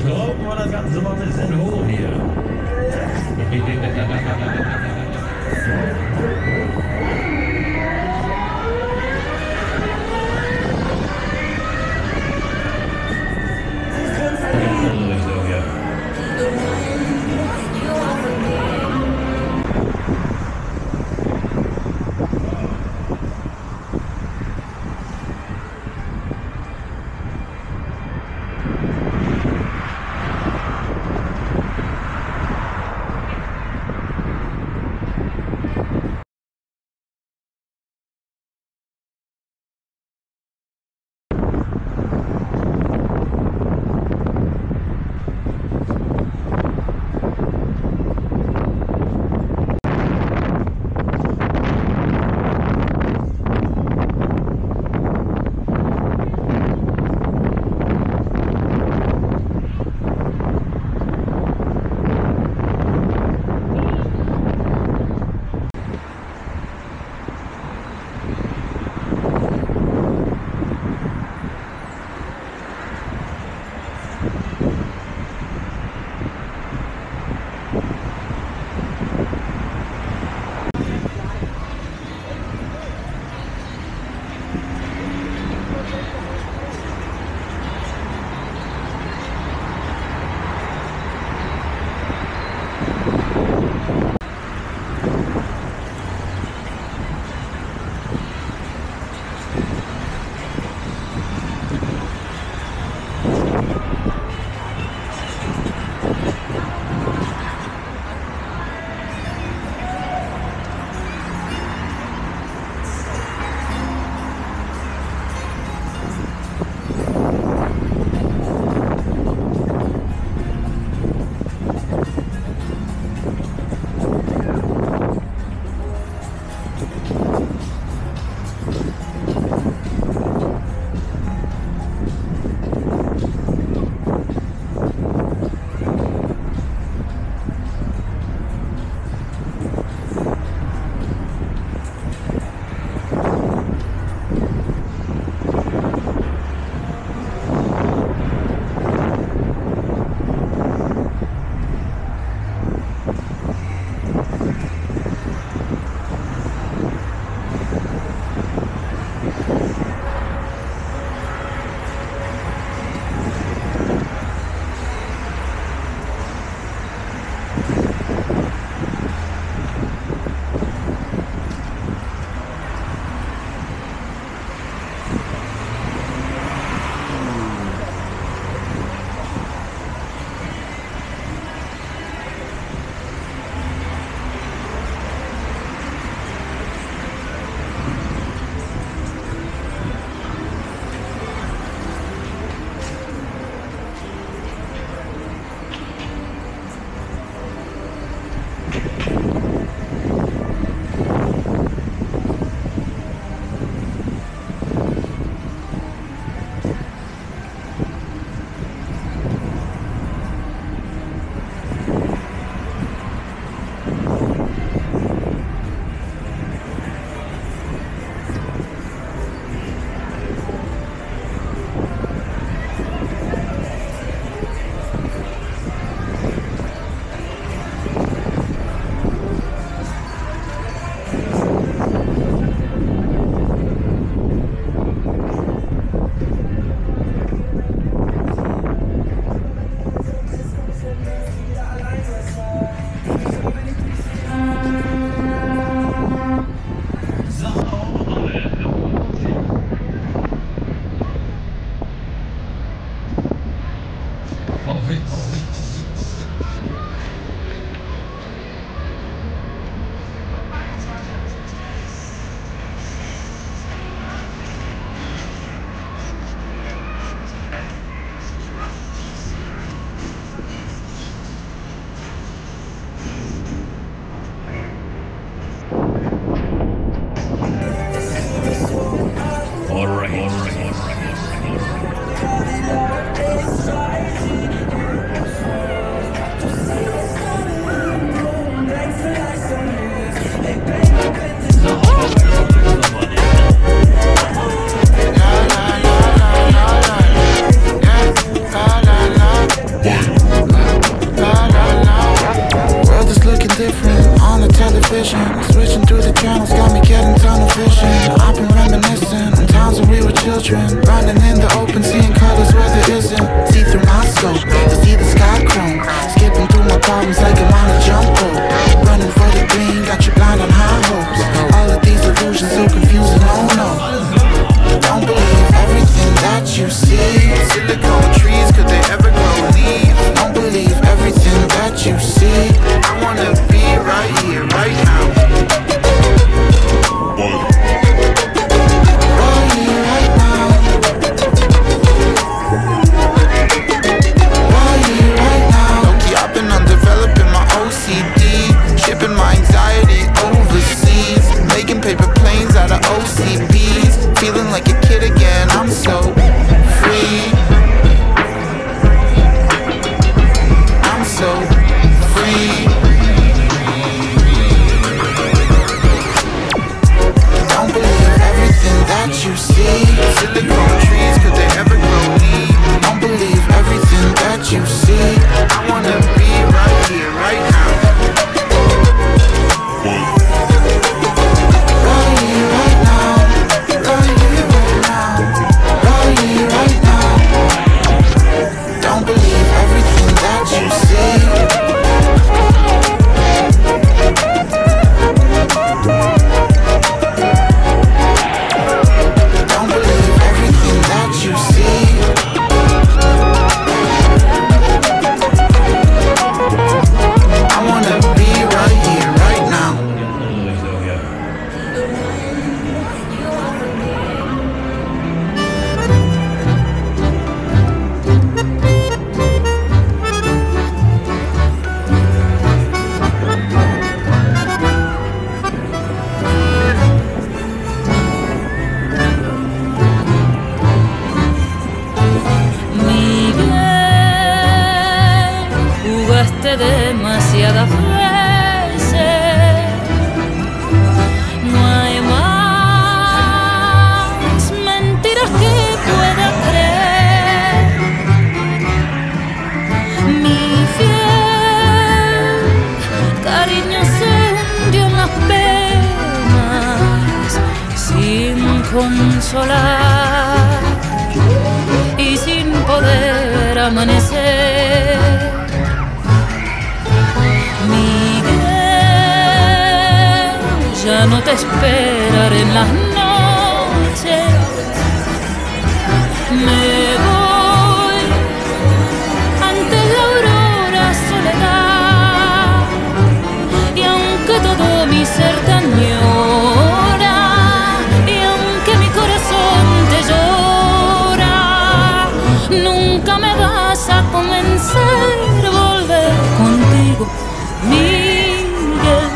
Drogen wir das Ganze mal ein bisschen hoch hier. Richtung, ja. demasiadas veces. No hay más mentiras que pueda creer. Mi fiel cariño se hundió en las penas sin consolar y sin poder amanecer. Miguel, ya no te esperaré en las noches. Me voy ante la aurora soledad, y aunque todo mi ser te añora, y aunque mi corazón te llora, nunca me vas a convencer a volver contigo, Miguel.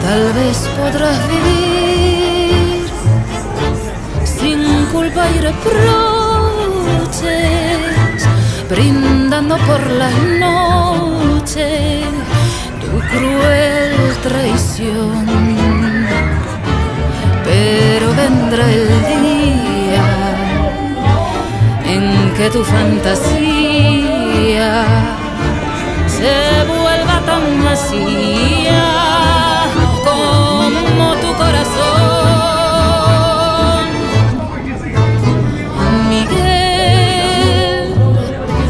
Tal vez podrás vivir sin culpa y reproches, brindando por las noches tu cruel traición. Pero vendrá el día en que tu fantasía se vuelva tan vacía como tu corazón. Miguel,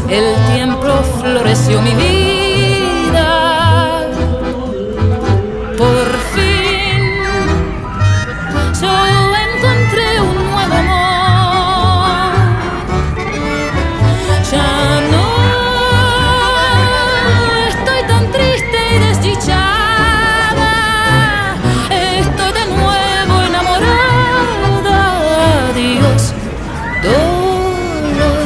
el tiempo floreció mi vida. Por fin yo encontré un nuevo amor. Ya no estoy tan triste y desdichada, estoy de nuevo enamorada. Adiós, dolor.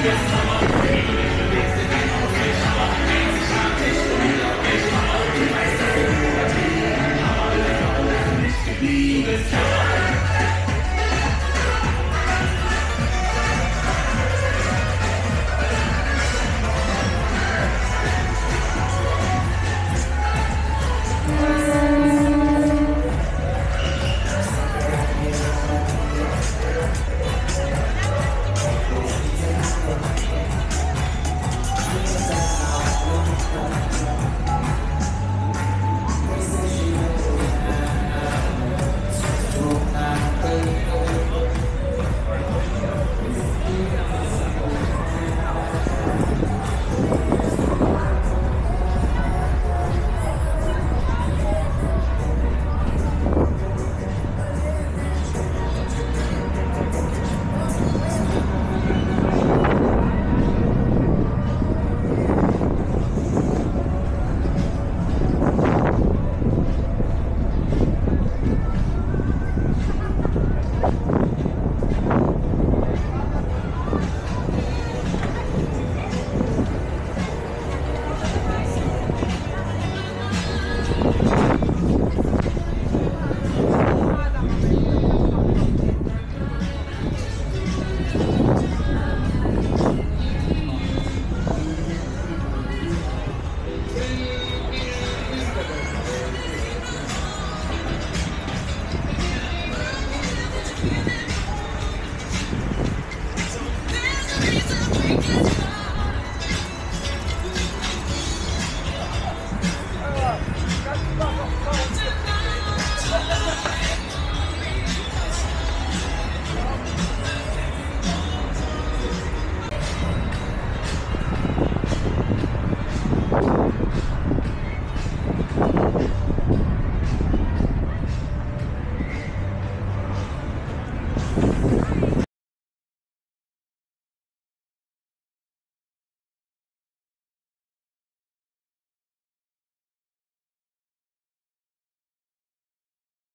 Yes.